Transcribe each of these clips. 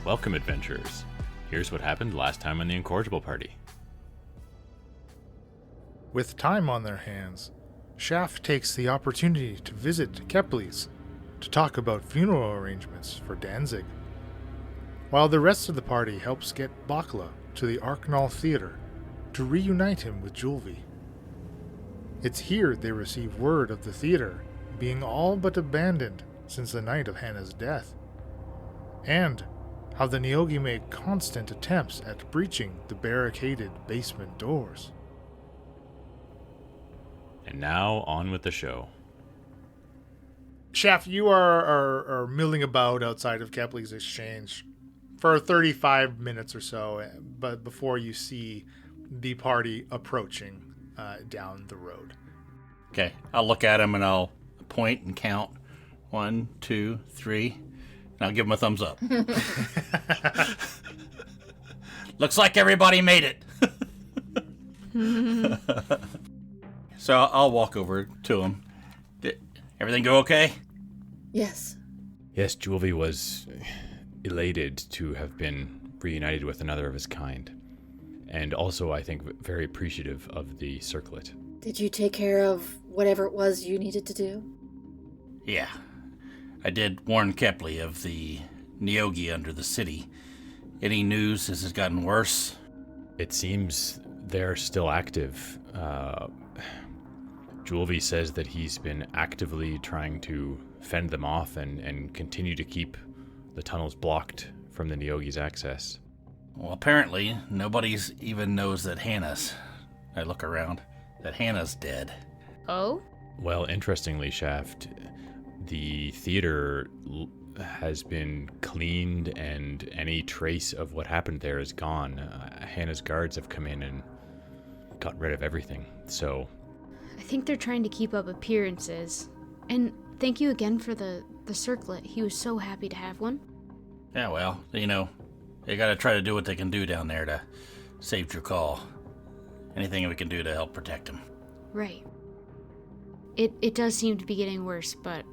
Welcome, adventurers. Here's what happened last time on the Incorrigible party. With time on their hands, Shaft takes the opportunity to visit Kepler's to talk about funeral arrangements for Danzig, while the rest of the party helps get Bakla to the Arknall Theater to reunite him with Julvi. It's here they receive word of the theater being all but abandoned since the night of Hannah's death, and how the Neogi make constant attempts at breaching the barricaded basement doors. And now, on with the show. Shaft, you are milling about outside of Kepler's Exchange for 35 minutes or so, but before you see the party approaching down the road. Okay, I'll look at him and I'll point and count. 1, 2, 3. And I'll give him a thumbs up. Looks like everybody made it. So I'll walk over to him. Did everything go okay? Yes. Yes, Julvi was elated to have been reunited with another of his kind. And also, I think, very appreciative of the circlet. Did you take care of whatever it was you needed to do? Yeah. I did warn Kepler of the Neogi under the city. Any news? Has it gotten worse? It seems they're still active. Julvi says that he's been actively trying to fend them off and continue to keep the tunnels blocked from the Neogi's access. Well, apparently, nobody's even knows that Hannah's... I look around. That Hannah's dead. Oh? Well, interestingly, Shaft, the theater has been cleaned and any trace of what happened there is gone. Hannah's guards have come in and got rid of everything, so... I think they're trying to keep up appearances. And thank you again for the circlet. He was so happy to have one. Yeah, well, you know, they gotta try to do what they can do down there to save Drakal. Anything we can do to help protect him. Right. It does seem to be getting worse, but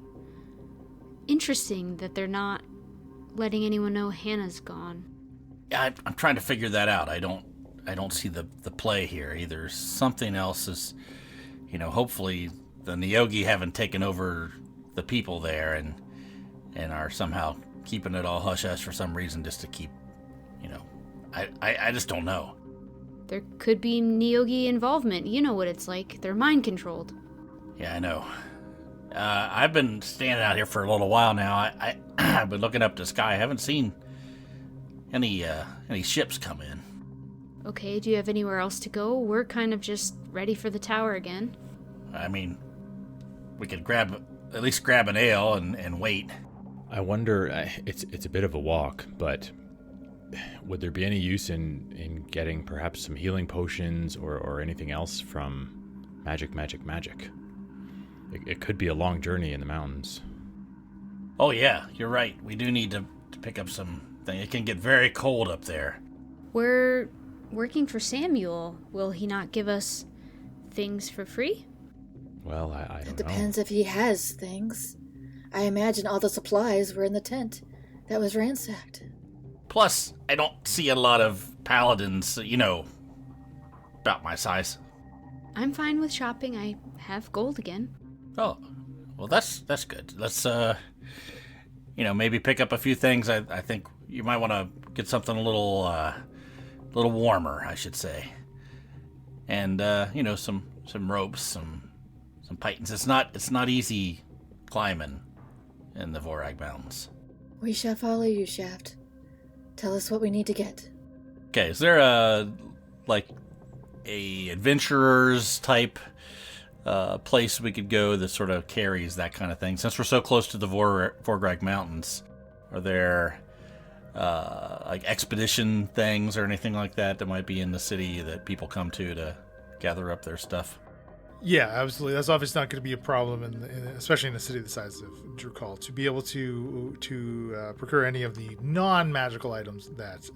interesting that they're not letting anyone know Hannah's gone. Yeah, I'm trying to figure that out. I don't see the play here. Either something else is, you know, hopefully the Neogi haven't taken over the people there and are somehow keeping it all hush-hush for some reason just to keep, you know, I just don't know. There could be Neogi involvement. You know what it's like. They're mind-controlled. Yeah, I know. I've been standing out here for a little while now. I've been looking up the sky. I haven't seen any ships come in. Okay, do you have anywhere else to go? We're kind of just ready for the tower again. I mean, we could at least grab an ale and wait. I wonder, it's a bit of a walk, but would there be any use in getting perhaps some healing potions or anything else from magic? It could be a long journey in the mountains. Oh yeah, you're right. We do need to pick up something. It can get very cold up there. We're working for Samuel. Will he not give us things for free? Well, I don't know. It depends if he has things. I imagine all the supplies were in the tent that was ransacked. Plus, I don't see a lot of paladins, you know, about my size. I'm fine with shopping. I have gold again. Oh, well, that's good. Let's, maybe pick up a few things. I think you might want to get something a little warmer, I should say. And, some ropes, some pythons. It's not easy climbing in the Vorag Mountains. We shall follow you, Shaft. Tell us what we need to get. Okay, is there a adventurers type place we could go that sort of carries that kind of thing? Since we're so close to the Vorag Mountains, are there expedition things or anything like that might be in the city that people come to gather up their stuff? Yeah, absolutely. That's obviously not going to be a problem, especially in a city the size of Drakal, to be able to procure any of the non-magical items that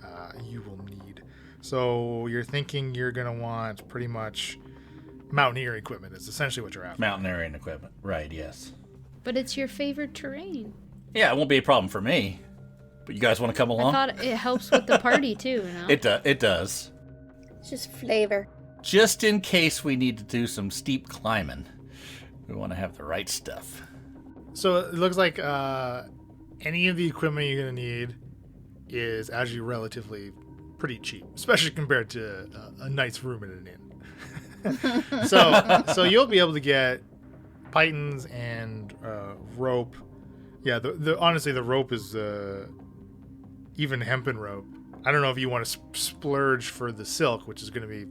you will need. So you're thinking you're going to want pretty much mountaineering equipment is essentially what you're after. Mountaineering equipment, right, yes. But it's your favorite terrain. Yeah, it won't be a problem for me. But you guys want to come I along? thought it helps with the party too, no? It does. It's just flavor. Just in case we need to do some steep climbing. We want to have the right stuff. So it looks like any of the equipment you're going to need is actually relatively pretty cheap, especially compared to a night's room in an inn. So you'll be able to get pythons and rope. Yeah, honestly, the rope is even hempen rope. I don't know if you want to splurge for the silk, which is going to be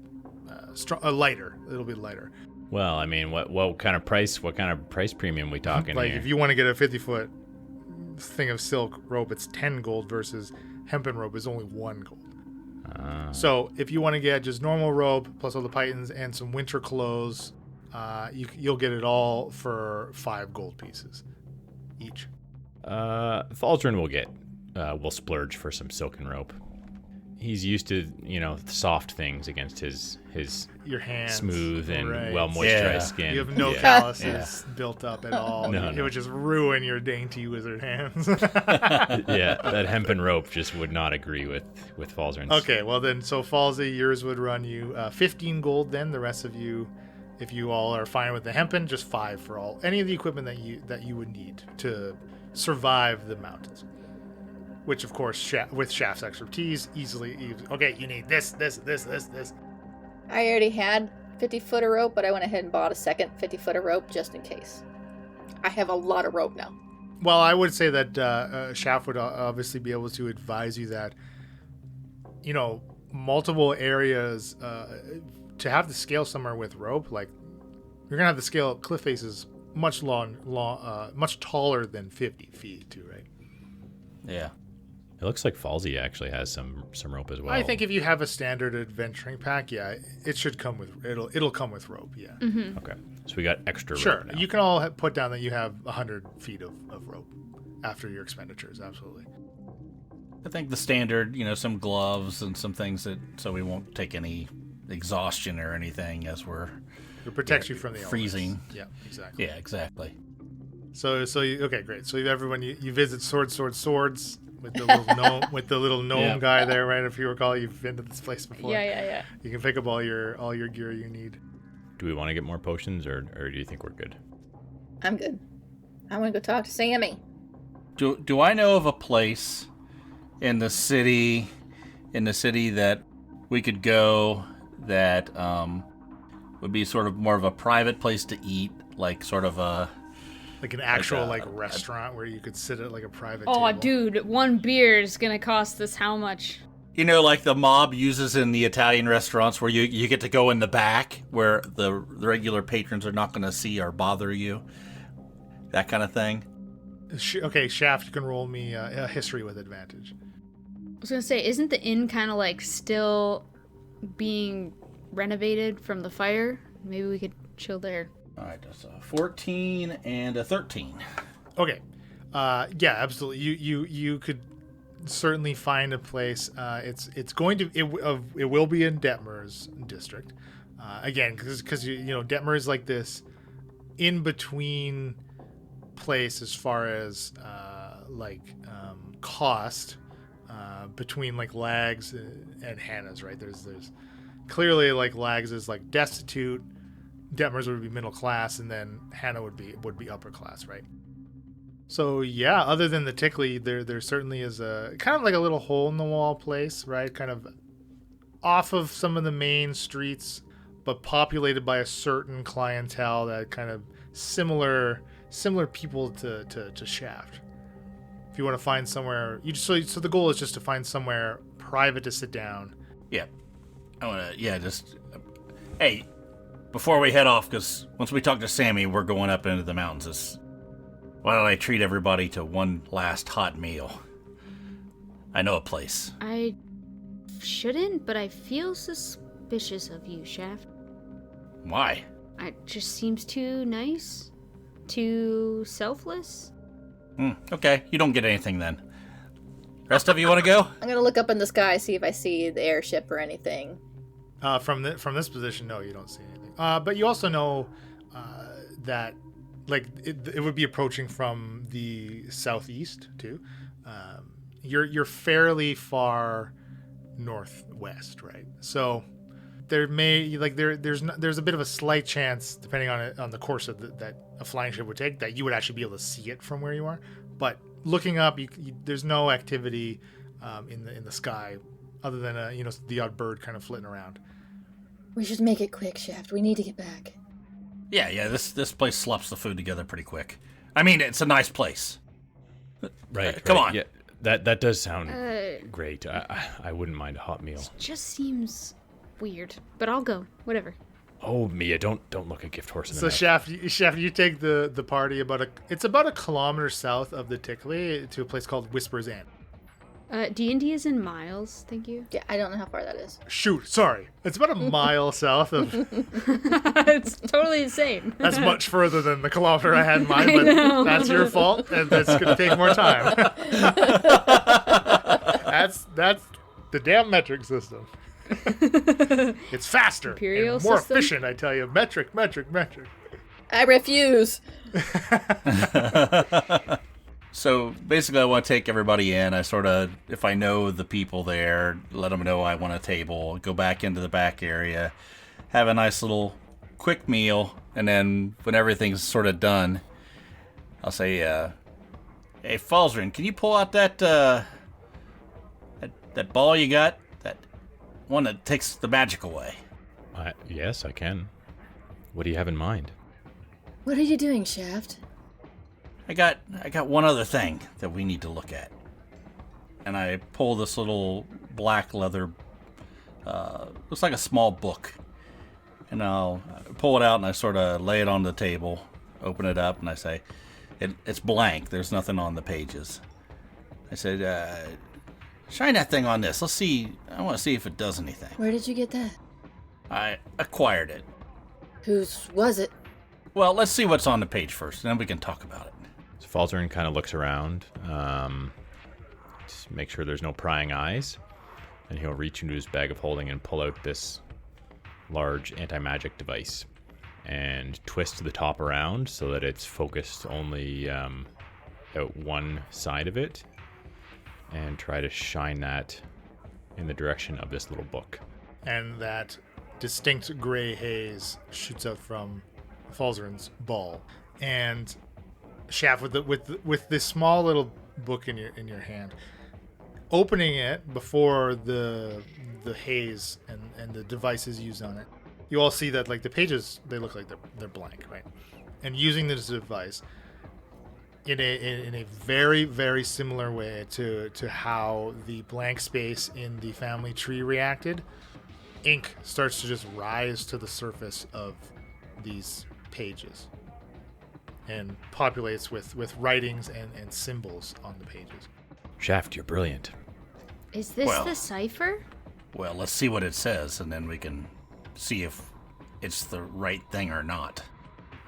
lighter. It'll be lighter. Well, I mean, what kind of price premium we talking Like here? if you want to get a 50-foot thing of silk rope, it's 10 gold versus hempen rope is only 1 gold. So if you want to get just normal rope plus all the pythons and some winter clothes, you'll get it all for 5 gold pieces each. Thaldrin will splurge for some silken rope. He's used to, soft things against his Your hands, smooth and right. well moisturized Yeah. skin. You have no Yeah. calluses built up at all. No, It no. would just ruin your dainty wizard hands. Yeah, that hempen rope just would not agree with Thaldrin's. Okay, well then, so Falsey, yours would run you 15 gold. Then the rest of you, if you all are fine with the hempen, just 5 for all any of the equipment that you would need to survive the mountains. Which, of course, with Shaft's expertise, easily. Okay, you need this. I already had 50-foot of rope, but I went ahead and bought a second 50-foot of rope just in case. I have a lot of rope now. Well, I would say that Shaft would obviously be able to advise you that, multiple areas, to have to scale somewhere with rope, like, you're going to have to scale cliff faces much much taller than 50 feet, too, right? Yeah. It looks like Falsey actually has some rope as well. I think if you have a standard adventuring pack, yeah, it should come with it'll come with rope, yeah. Okay, so we got extra Sure, rope now. you can all put down that you have 100 feet of rope after your expenditures, absolutely. I think the standard, some gloves and some things so we won't take any exhaustion or anything as we're It protects you from the freezing. elements. Yeah, exactly. Yeah, exactly. So okay, great. So everyone, you visit swords with the little gnome Yeah. guy there, right? If you recall, you've been to this place before. Yeah. You can pick up all your gear you need. Do we want to get more potions, or do you think we're good? I'm good. I want to go talk to Sammy. Do I know of a place in the city that we could go that would be sort of more of a private place to eat, like sort of a Like an actual restaurant where you could sit at like a private table. Oh, dude, 1 beer is gonna cost us how much? like the mob uses in the Italian restaurants where you get to go in the back where the regular patrons are not going to see or bother you. That kind of thing. Okay, Shaft, you can roll me a history with advantage. I was gonna say, isn't the inn kind of like still being renovated from the fire? Maybe we could chill there. All right, that's a 14 and a 13. Okay, yeah, absolutely. You could certainly find a place. It will be in Detmer's district. Again, because Detmer is like this in between place as far as cost between like Lags and Hannah's, right? There's clearly like Lags is like destitute, Detmer's would be middle class, and then Hannah would be upper class, right? So yeah, other than the Tickly, there certainly is a kind of like a little hole in the wall place, right? Kind of off of some of the main streets, but populated by a certain clientele that kind of similar people to Shaft. If you want to find somewhere, so the goal is just to find somewhere private to sit down. Yeah. I want to, hey, before we head off, because once we talk to Sammy, we're going up into the mountains. Why don't I treat everybody to one last hot meal? I know a place. I shouldn't, but I feel suspicious of you, Shaft. Why? It just seems too nice, too selfless. Okay, you don't get anything then. Rest of you want to go? I'm going to look up in the sky, see if I see the airship or anything. From this position, no, you don't see anything. But you also know that like it would be approaching from the southeast too. you're fairly far northwest, right? So there may there's a bit of a slight chance, depending on the course of that a flying ship would take, that you would actually be able to see it from where you are. But looking up, there's no activity in the sky other than the odd bird kind of flitting around. We should make it quick, Shaft. We need to get back. Yeah. This place slops the food together pretty quick. I mean, it's a nice place. Right. Come on. Yeah, that does sound great. I wouldn't mind a hot meal. It just seems weird, but I'll go. Whatever. Oh, Mia, don't look a gift horse in the So mouth. Shaft, you take the party about a kilometer south of the Tickley to a place called Whisper's End. D&D is in miles, thank you. Yeah, I don't know how far that is. Shoot, sorry. It's about a mile south of... It's totally the same. That's much further than the kilometer I had in mind, but that's your fault, and that's going to take more time. That's the damn metric system. It's faster Imperial and more system? efficient, I tell you. Metric. I refuse. So basically, I want to take everybody in. I sort of, if I know the people there, let them know I want a table, go back into the back area, have a nice little quick meal, and then when everything's sort of done, I'll say, hey, Falzarin, can you pull out that ball you got? That one that takes the magic away. Yes, I can. What do you have in mind? What are you doing, Shaft? I got one other thing that we need to look at. And I pull this little black leather, looks like a small book. And I'll pull it out and I sort of lay it on the table, open it up, and I say, it's blank. There's nothing on the pages. I said, shine that thing on this. Let's see. I want to see if it does anything. Where did you get that? I acquired it. Whose was it? Well, let's see what's on the page first, and then we can talk about it. So Falzarin kind of looks around, just make sure there's no prying eyes, and he'll reach into his bag of holding and pull out this large anti-magic device and twist the top around so that it's focused only out one side of it, and try to shine that in the direction of this little book. And that distinct gray haze shoots out from Falzarin's ball. And Shaft, with this small little book in your hand, opening it before the haze and the devices used on it, you all see that like the pages, they look like they're blank, right? And using this device in a very, very similar way to how the blank space in the family tree reacted, ink starts to just rise to the surface of these pages and populates with writings and symbols on the pages. Shaft, you're brilliant. Is this Well. the cipher? Well, let's see what it says, and then we can see if it's the right thing or not.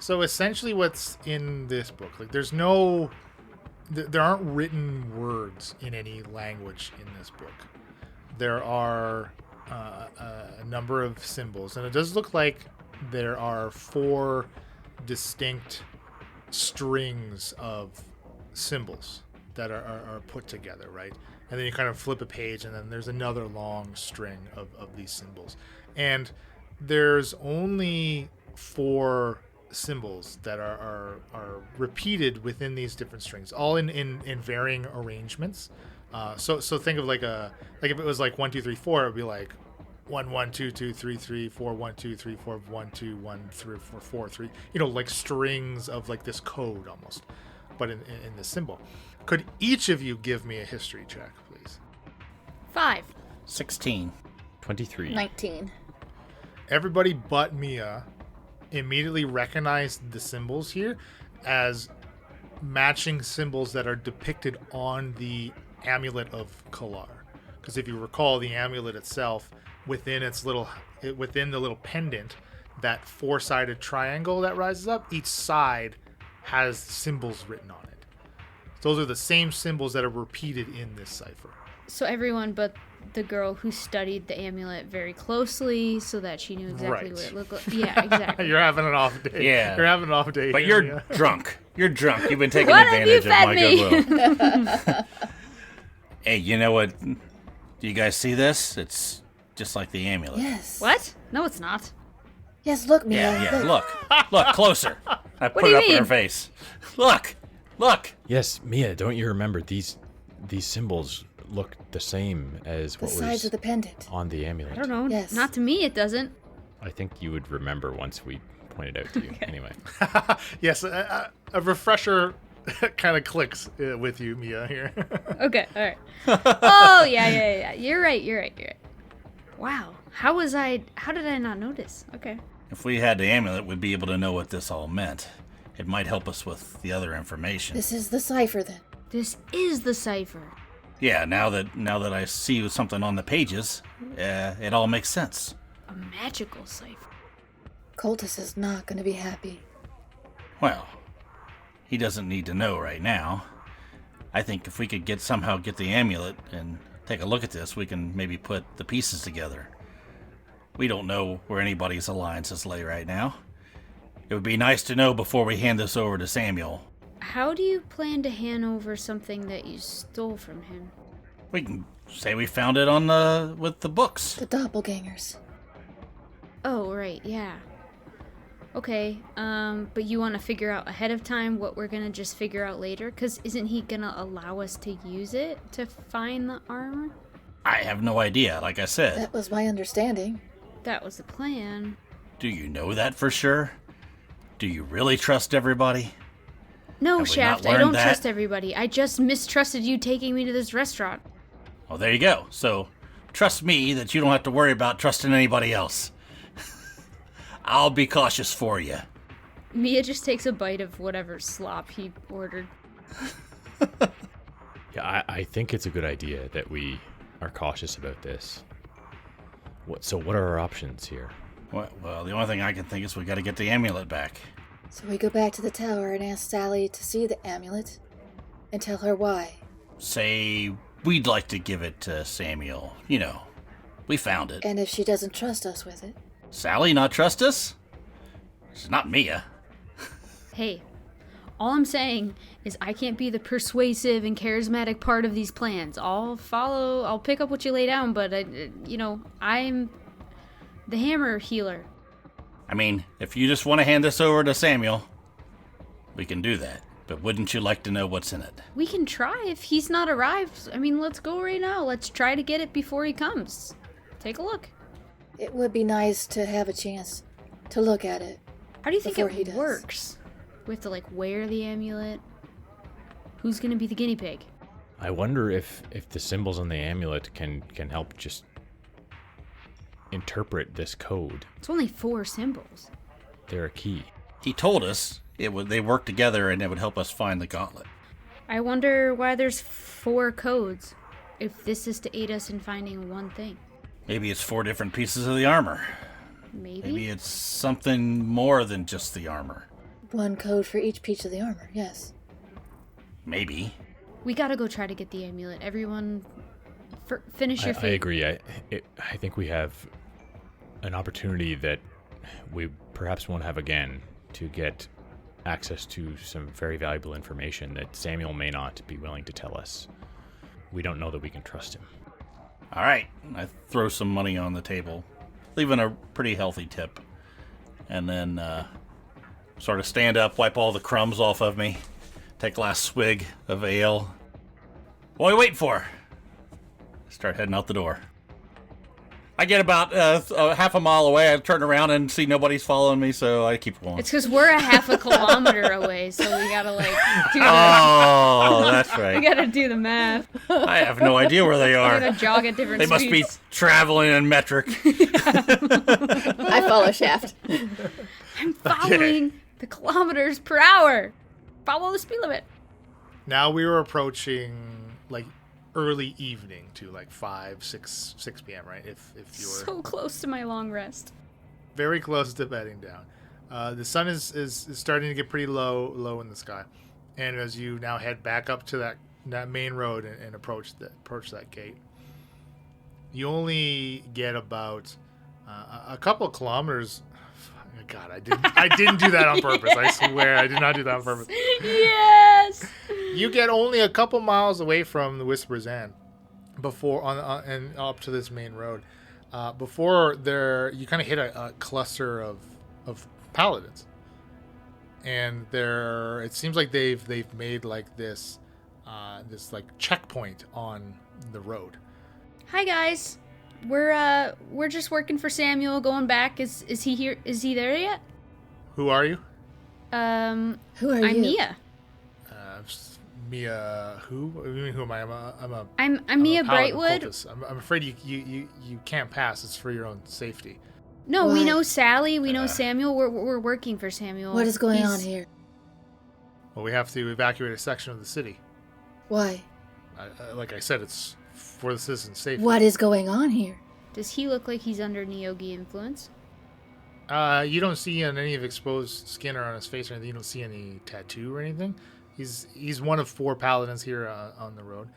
So essentially what's in this book, like there aren't written words in any language in this book. There are a number of symbols, and it does look like there are 4 distinct strings of symbols that are put together, right? And then you kind of flip a page, and then there's another long string of these symbols. And there's only 4 symbols that are repeated within these different strings, all in varying arrangements. So think of like if it was like 1 2 3 4, it would be like 1 1 2 2 3 3 4 1 2 3 4 1 2 1 3 4 4 3. Like strings of like this code almost, but in this symbol. Could each of you give me a history check, please? 5. 16. 23. 19. Everybody but Mia immediately recognized the symbols here as matching symbols that are depicted on the amulet of Kalar. Because if you recall, the amulet itself, within the little pendant, that 4-sided triangle that rises up, each side has symbols written on it. Those are the same symbols that are repeated in this cipher. So everyone but the girl who studied the amulet very closely so that she knew exactly Right. what it looked like. Yeah, exactly. You're having an off day. Yeah. You're having an off day. But here, you're Mia. drunk. You're drunk. You've been taking What have you advantage of my fed me? goodwill. Hey, you know what? Do you guys see this? It's just like the amulet. Yes. What? No, it's not. Yes, look, Mia. Yeah, look. Look, closer. I put do it you up in her mean? face. Look. Yes, Mia, don't you remember these symbols look the same as The what sides was of the pendant. on the amulet? I don't know. Yes. Not to me, it doesn't. I think you would remember once we pointed out to you. Anyway. Yes, a refresher kind of clicks with you, Mia, here. Okay, all right. Oh, yeah. You're right. Wow. How did I not notice? Okay. If we had the amulet, we'd be able to know what this all meant. It might help us with the other information. This is the cipher, then. This is the cipher. Yeah, now that I see something on the pages, it all makes sense. A magical cipher. Koltice is not going to be happy. Well, he doesn't need to know right now. I think if we could somehow get the amulet and take a look at this, we can maybe put the pieces together. We don't know where anybody's alliances lay right now. It would be nice to know before we hand this over to Samuel. How do you plan to hand over something that you stole from him? We can say we found it with the books. The doppelgangers. Oh, right, yeah. Okay, but you want to figure out ahead of time what we're gonna just figure out later? Because isn't he gonna allow us to use it to find the armor? I have no idea, like I said. That was my understanding. That was the plan. Do you know that for sure? Do you really trust everybody? No, Have we Shaft, not I learned don't that? trust everybody. I just mistrusted you taking me to this restaurant. Oh, there you go. So, trust me that you don't have to worry about trusting anybody else. I'll be cautious for you. Mia just takes a bite of whatever slop he ordered. Yeah, I think it's a good idea that we are cautious about this. What are our options here? Well, the only thing I can think is we got to get the amulet back. So we go back to the tower and ask Sally to see the amulet and tell her why. Say we'd like to give it to Samuel. You know, we found it. And if she doesn't trust us with it, Sally not trust us? She's not Mia. Hey, all I'm saying is I can't be the persuasive and charismatic part of these plans. I'll pick up what you lay down, but, I'm the hammer healer. I mean, if you just want to hand this over to Samuel, we can do that. But wouldn't you like to know what's in it? We can try if he's not arrived. I mean, let's go right now. Let's try to get it before he comes. Take a look. it would be nice to have a chance to look at it. How do you think Before he it does. works? We have to, wear the amulet? Who's gonna be the guinea pig? I wonder if the symbols on the amulet can help just interpret this code. It's only 4 symbols. They're a key. He told us they work together and it would help us find the gauntlet. I wonder why there's 4 codes, if this is to aid us in finding one thing. Maybe it's 4 different pieces of the armor. Maybe it's something more than just the armor. One code for each piece of the armor, yes. Maybe. We gotta go try to get the amulet. Everyone, finish your I fate. agree. I think we have an opportunity that we perhaps won't have again to get access to some very valuable information that Samuel may not be willing to tell us. We don't know that we can trust him. All right. I throw some money on the table, leaving a pretty healthy tip. And then sort of stand up, wipe all the crumbs off of me, take a last swig of ale. What are we waiting for? Start heading out the door. I get about half a mile away. I turn around and see nobody's following me, so I keep going. It's because we're a half a kilometer away, so we gotta do the, Oh, that's we right. gotta do the math. I have no idea where they We are. gotta jog at different They must be speeds. traveling in metric. I follow Shaft. I'm following the kilometers per hour. Follow the speed limit. Now we were approaching early evening to 6 p.m. right? If you were So close to my long rest. very close to bedding down. The sun is starting to get pretty low in the sky, and as you now head back up to that main road and approach that gate, you only get about a couple of kilometers. God, I didn't do that on purpose. I swear I did not do that on purpose. Yes! You get only a couple miles away from the Whisperer's End, before and up to this main road. Before there, you kind of hit a cluster of paladins, and it seems like they've made like this like checkpoint on the road. Hi guys, we're just working for Samuel. Going back. Is he here? Is he there yet? Who are you? Who are you? I'm Mia. Mia, who? What do you mean, who am I? I'm Mia a Paladin Brightwood. Koltice. I'm afraid you can't pass. It's for your own safety. No, Why? we know Sally. We know Samuel. We're working for Samuel. What is going on here? Well, we have to evacuate a section of the city. Why? Like I said, it's for the citizens' safety. What is going on here? Does he look like he's under Neogi influence? You don't see on any of exposed skin or on his face or anything. You don't see any tattoo or anything. He's one of 4 paladins here on the road,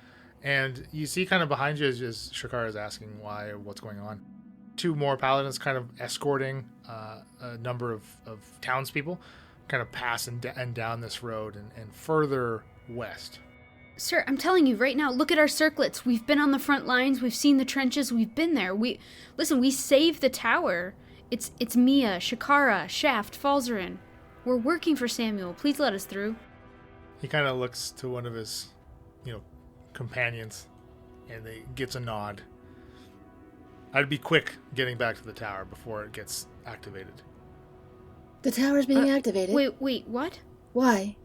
and you see kind of behind you as Shakara is asking why or what's going on. 2 more paladins kind of escorting a number of townspeople, kind of pass and down this road and further west. Sir, I'm telling you right now, look at our circlets. We've been on the front lines. We've seen the trenches. We've been there. We saved the tower. It's Mia, Shakara, Shaft, Falzarin. We're working for Samuel. Please let us through. He kind of looks to one of his, companions, and they gets a nod. I'd be quick getting back to the tower before it gets activated. The tower's being activated. Wait, what? Why?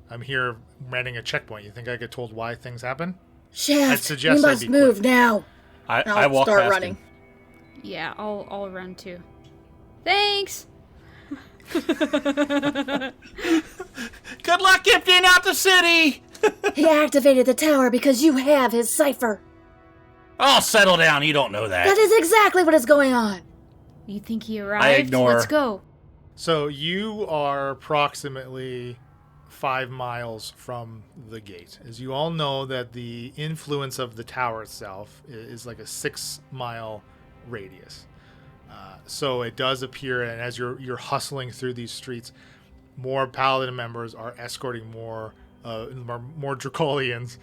I'm here manning a checkpoint. You think I get told why things happen? Shaft, I'd suggest you I must be move quick. now. I walk start past running. him. Yeah, I'll run too. Thanks. Good luck emptying out the city! He activated the tower because you have his cipher. Oh, settle down. You don't know That that. is exactly what is going on. You think he arrived? I ignore. Let's go. So you are approximately 5 miles from the gate. As you all know that the influence of the tower itself is like a 6-mile radius. So it does appear, and as you're hustling through these streets, more Paladin members are escorting more Dracolians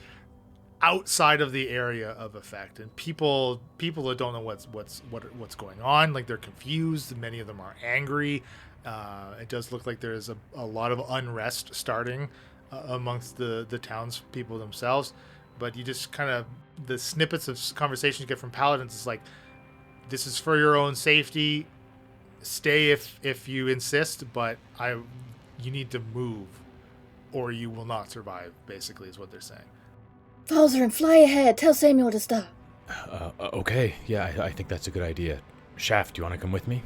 outside of the area of effect, and people that don't know what's going on, like they're confused. Many of them are angry. It does look like there's a lot of unrest starting amongst the townspeople themselves. But you just kind of, the snippets of conversation you get from Paladins is like, this is for your own safety. Stay if you insist, but you need to move, or you will not survive. Basically, is what they're saying. Falzarin, fly ahead. Tell Samuel to stop. Okay, yeah, I think that's a good idea. Shaft, do you want to come with me?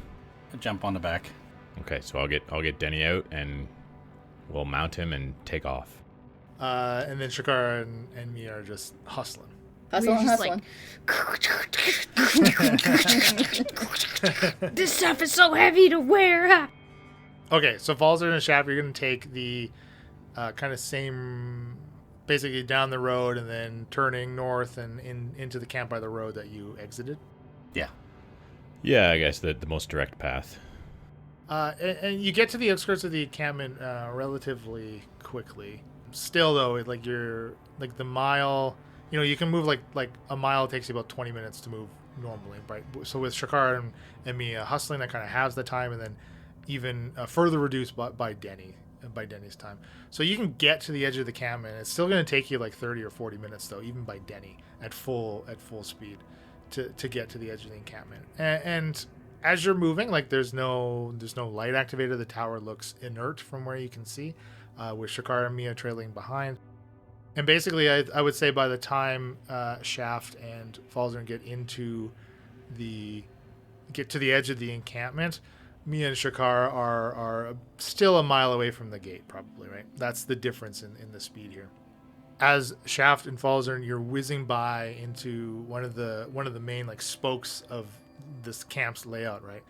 Jump on the back. Okay, so I'll get Denny out and we'll mount him and take off. And then Shakara and me are just hustling. Hustling. This stuff is so heavy to wear. Okay, so Falzarin and Shaft, you're going to take the kind of same, basically down the road and then turning north and into the camp by the road that you exited. Yeah. Yeah, I guess the most direct path. And you get to the outskirts of the encampment relatively quickly. Still, though, you're like the mile. You can move like a mile takes you about 20 minutes to move normally, right? So with Shakar and me hustling, that kind of halves the time, and then even further reduced by Denny's time. So you can get to the edge of the encampment. It's still going to take you like 30 or 40 minutes, though, even by Denny at full speed to get to the edge of the encampment. And as you're moving, like there's no light activated. The tower looks inert from where you can see, with Shakar and Mia trailing behind. And basically, I would say by the time Shaft and Falzarin get to the edge of the encampment, Mia and Shakar are still a mile away from the gate, probably, right? That's the difference in the speed here. As Shaft and Falzarin, you're whizzing by into one of the main like spokes of this camp's layout, right?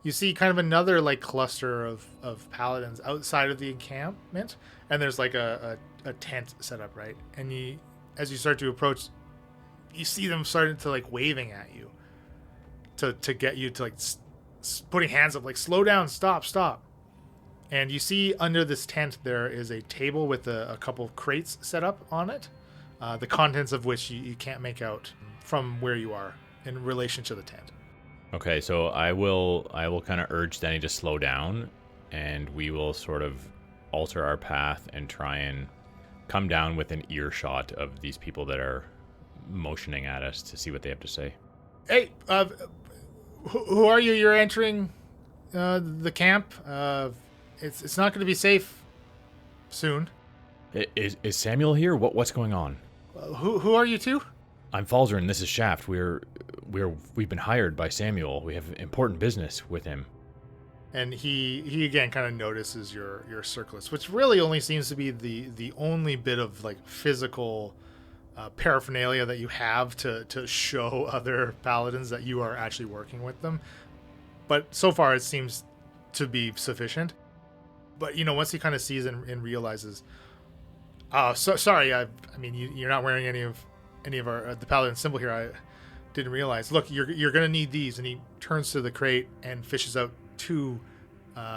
You see kind of another like cluster of paladins outside of the encampment, and there's like a tent set up, right? And as you start to approach, you see them starting to like waving at you to get you to like putting hands up, like slow down, stop. And you see under this tent there is a table with a couple of crates set up on it, the contents of which you can't make out from where you are in relation to the tent. Okay, so I will kind of urge Denny to slow down, and we will sort of alter our path and try and come down within earshot of these people that are motioning at us to see what they have to say. Hey, who are you? You're entering the camp. It's not going to be safe soon. Is Samuel here? What's going on? Who are you two? I'm Falzer, and this is Shaft. We've been hired by Samuel. We have important business with him. And he again kind of notices your circlets, which really only seems to be the only bit of like physical paraphernalia that you have to show other paladins that you are actually working with them. But so far it seems to be sufficient. But once he kind of sees and realizes, sorry, I mean you're not wearing any of our the paladin symbol here. I didn't realize. Look, you're gonna need these. And he turns to the crate and fishes out 2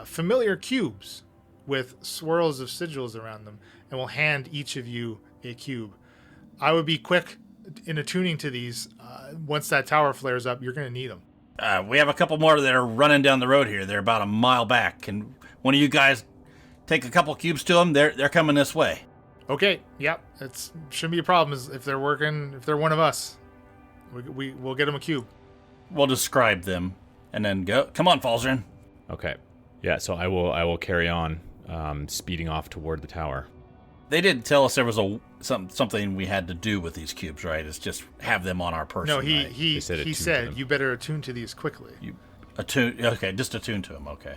familiar cubes with swirls of sigils around them, and will hand each of you a cube. I would be quick in attuning to these. Once that tower flares up, you're going to need them. We have a couple more that are running down the road here. They're about a mile back. Can one of you guys take a couple cubes to them? They're coming this way. Okay, yep. It shouldn't be a problem if they're working. If they're one of us, we'll get them a cube. We'll describe them and then go. Come on, Falzern. Okay. Yeah, so I will carry on, speeding off toward the tower. They didn't tell us there was something we had to do with these cubes, right? It's just have them on our person. No, right? he said you better attune to these quickly. Okay, just attune to them. Okay.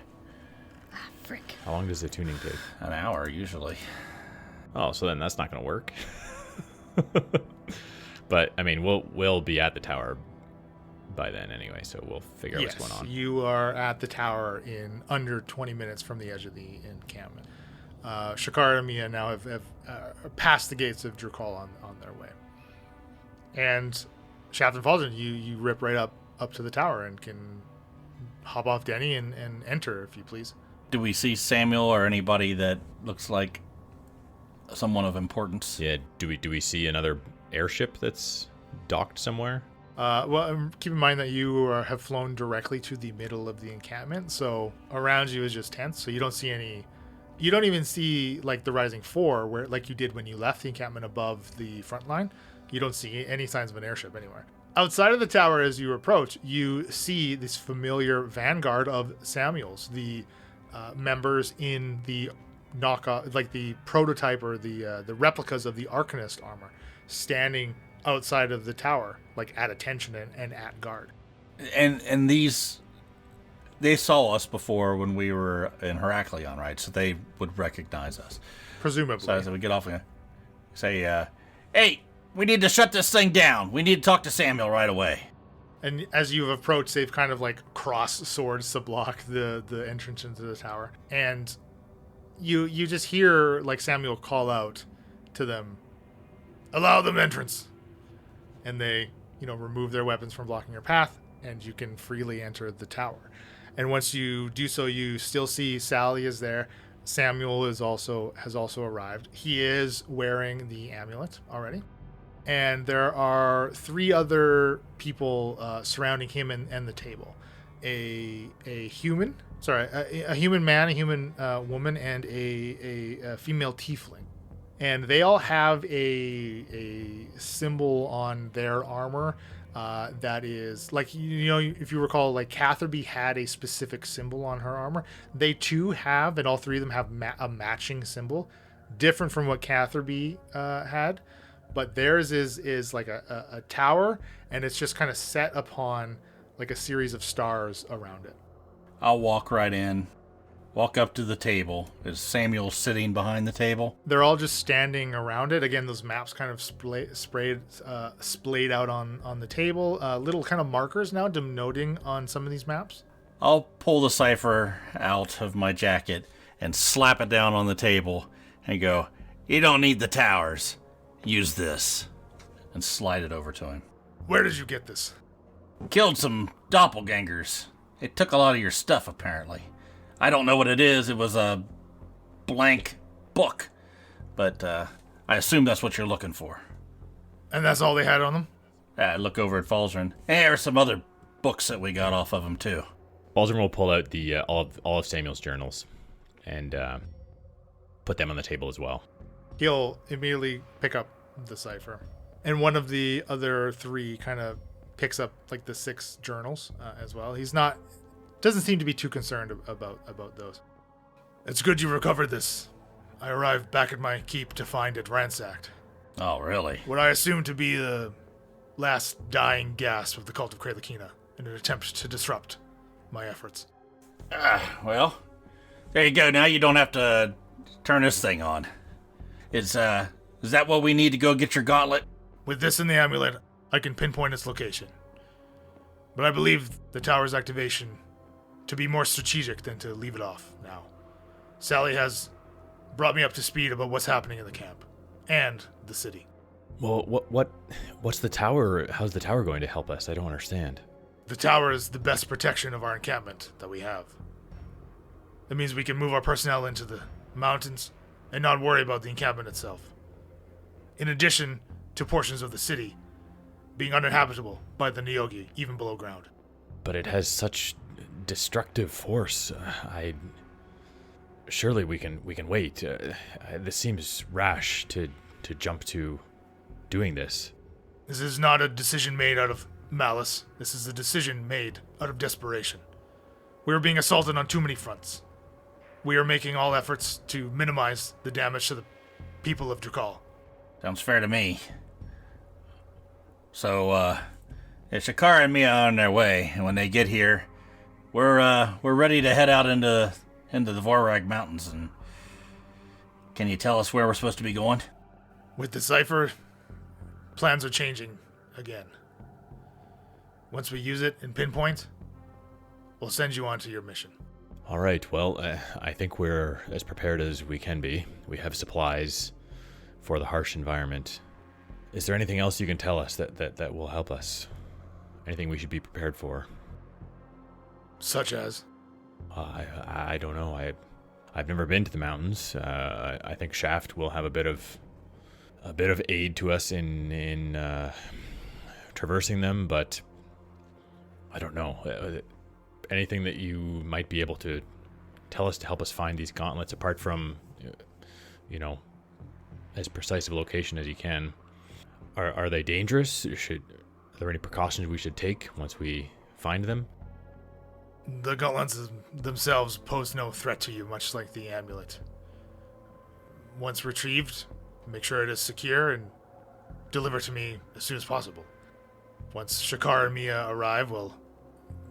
Ah, frick. How long does the tuning take? An hour usually. Oh, so then that's not going to work. But I mean, we'll be at the tower by then anyway, so we'll figure out what's going on. You are at the tower in under 20 minutes from the edge of the encampment. Shakar and Mia now have passed the gates of Drakal on their way. And Shaft and Falzern, you rip right up to the tower and can hop off Denny and enter, if you please. Do we see Samuel or anybody that looks like someone of importance? Yeah, do we see another airship that's docked somewhere? Well, keep in mind that you have flown directly to the middle of the encampment, so around you is just tents, so you don't see any. You don't even see like the Rising Four, where like you did when you left the encampment above the front line. You don't see any signs of an airship anywhere. Outside of the tower, as you approach, you see this familiar vanguard of Samuel's, the members in the knockoff, like the prototype or the replicas of the Arcanist armor, standing outside of the tower, like at attention and at guard. And these, they saw us before when we were in Heraklion, right? So they would recognize us. Presumably. So as we get off, we say, hey, we need to shut this thing down. We need to talk to Samuel right away. And as you've approached, they've kind of like crossed swords to block the entrance into the tower. And you just hear like Samuel call out to them, allow them entrance. And they, remove their weapons from blocking your path, and you can freely enter the tower. And once you do so, you still see Sally is there. Samuel has also arrived. He is wearing the amulet already. And there are 3 other people surrounding him and the table. A human man, a human woman, and a female tiefling. And they all have a symbol on their armor that is like, if you recall, like Catherby had a specific symbol on her armor. They too have, and all 3 of them have a matching symbol, different from what Catherby had. But theirs is like a tower, and it's just kind of set upon like a series of stars around it. I'll walk right in. Walk up to the table. Is Samuel sitting behind the table? They're all just standing around it. Again, those maps kind of splayed out on the table. Little kind of markers now denoting on some of these maps. I'll pull the cipher out of my jacket and slap it down on the table and go, you don't need the towers. Use this. And slide it over to him. Where did you get this? Killed some doppelgangers. It took a lot of your stuff, apparently. I don't know what it is. It was a blank book. But I assume that's what you're looking for. And that's all they had on them? I look over at Falzarin. Hey, there are some other books that we got off of him, too. Baldwin will pull out the all of Samuel's journals and put them on the table as well. He'll immediately pick up the cipher. And one of the other three kind of picks up like the 6 journals as well. Doesn't seem to be too concerned about those. It's good you recovered this. I arrived back at my keep to find it ransacked. Oh, really? What I assume to be the last dying gasp of the cult of Kralakina in an attempt to disrupt my efforts. Well, there you go. Now you don't have to turn this thing on. Is that what we need to go get your gauntlet? With this in the amulet, I can pinpoint its location. But I believe the tower's activation to be more strategic than to leave it off now. Sally has brought me up to speed about what's happening in the camp and the city. Well, what's the tower? How's the tower going to help us? I don't understand. The tower is the best protection of our encampment that we have. That means we can move our personnel into the mountains and not worry about the encampment itself. In addition to portions of the city being uninhabitable by the Nyogi, even below ground. But it has such destructive force. Surely we can wait. This seems rash to jump to doing this. This is not a decision made out of malice. This is a decision made out of desperation. We are being assaulted on too many fronts. We are making all efforts to minimize the damage to the people of Drakal. Sounds fair to me. So, Shakara and Mia are on their way, and when they get here, we're ready to head out into the Vorag Mountains. And can you tell us where we're supposed to be going? With the cipher, plans are changing again. Once we use it in pinpoint, we'll send you on to your mission. All right, well, I think we're as prepared as we can be. We have supplies for the harsh environment. Is there anything else you can tell us that will help us? Anything we should be prepared for? Such as? I don't know. I've never been to the mountains. I think Shaft will have a bit of aid to us in traversing them, but I don't know. Anything that you might be able to tell us to help us find these gauntlets, apart from, as precise of a location as you can. Are they dangerous? Are there any precautions we should take once we find them? The gauntlets themselves pose no threat to you, much like the amulet. Once retrieved, make sure it is secure and deliver to me as soon as possible. Once Shakar and Mia arrive, we'll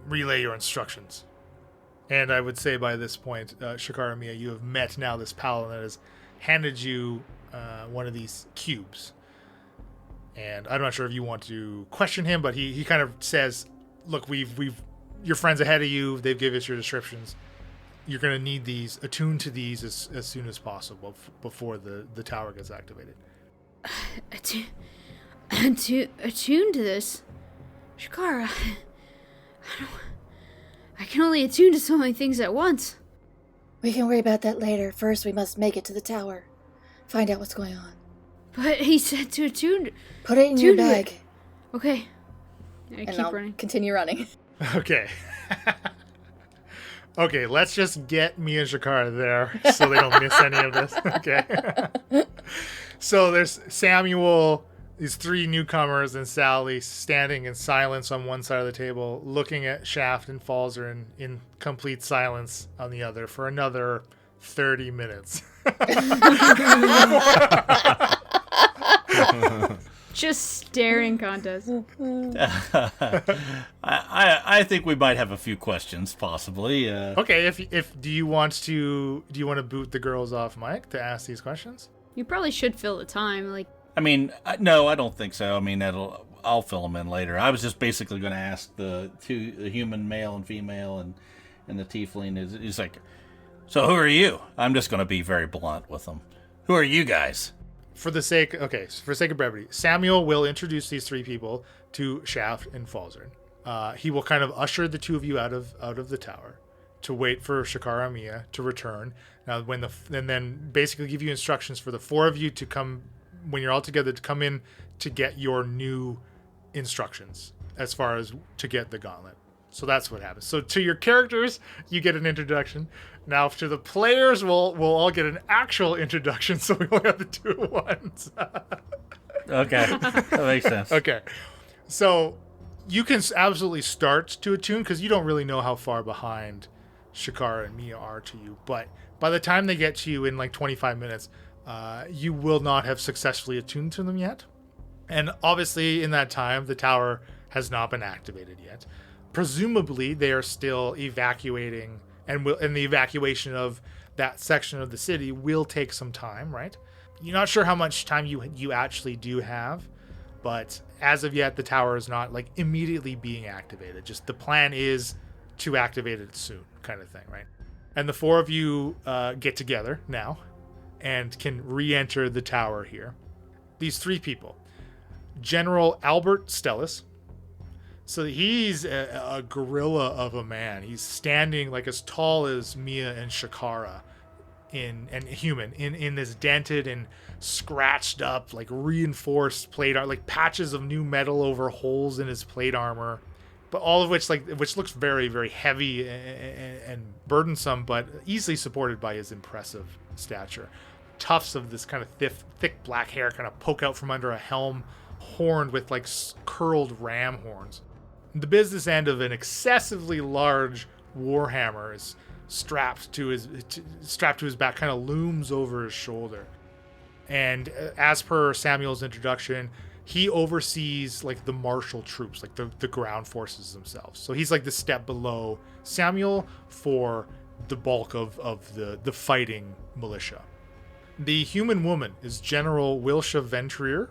relay your instructions. And I would say by this point, Shakar and Mia, you have met now this paladin that has handed you one of these cubes. And I'm not sure if you want to question him, but he kind of says, look, we've your friends ahead of you, they've given us your descriptions. You're going to need these, attuned to these as soon as possible before the tower gets activated. Attuned to this? Shakara, I can only attune to so many things at once. We can worry about that later. First, we must make it to the tower. Find out what's going on. But he said to attune. Put it in your bag. Okay. I'll running. Continue running. Okay. Okay, let's just get Mia and Shakara there so they don't miss any of this. Okay. So there's Samuel, these 3 newcomers, and Sally standing in silence on one side of the table, looking at Shaft and Falzarin in complete silence on the other for another 30 minutes. Just staring contest. I think we might have a few questions, possibly. Okay, if do you want to boot the girls off mic to ask these questions? You probably should fill the time, like. I mean, no, I don't think so. I mean, I'll fill them in later. I was just basically going to ask the human male and female and the tiefling is like, so who are you? I'm just going to be very blunt with them. Who are you guys? For the sake of brevity, Samuel will introduce these 3 people to Shaft and Falzarin. He will kind of usher the 2 of you out of the tower to wait for Shakara and Mia to return. Now, and then basically give you instructions for the 4 of you to come when you're all together to come in to get your new instructions as far as to get the gauntlet. So that's what happens. So to your characters, you get an introduction. Now to the players, we'll all get an actual introduction, so we only have the 2 at once. Okay, that makes sense. Okay. So you can absolutely start to attune because you don't really know how far behind Shakara and Mia are to you. But by the time they get to you in like 25 minutes, you will not have successfully attuned to them yet. And obviously in that time, the tower has not been activated yet. Presumably they are still evacuating, and the evacuation of that section of the city will take some time, right? You're not sure how much time you actually do have, but as of yet, the tower is not like immediately being activated. Just the plan is to activate it soon, kind of thing, right? And the 4 of you get together now and can re-enter the tower here. These 3 people. General Albert Stellis. So he's a gorilla of a man. He's standing like as tall as Mia and Shakara in this dented and scratched up, like reinforced plate armor, like patches of new metal over holes in his plate armor, but all of which looks very, very heavy and burdensome, but easily supported by his impressive stature. Tufts of this kind of thick black hair kind of poke out from under a helm, horned with like curled ram horns. The business end of an excessively large warhammer is strapped to his back, kind of looms over his shoulder. And as per Samuel's introduction, he oversees like the martial troops, like the ground forces themselves. So he's like the step below Samuel for the bulk of the fighting militia. The human woman is General Wilsha Ventrier.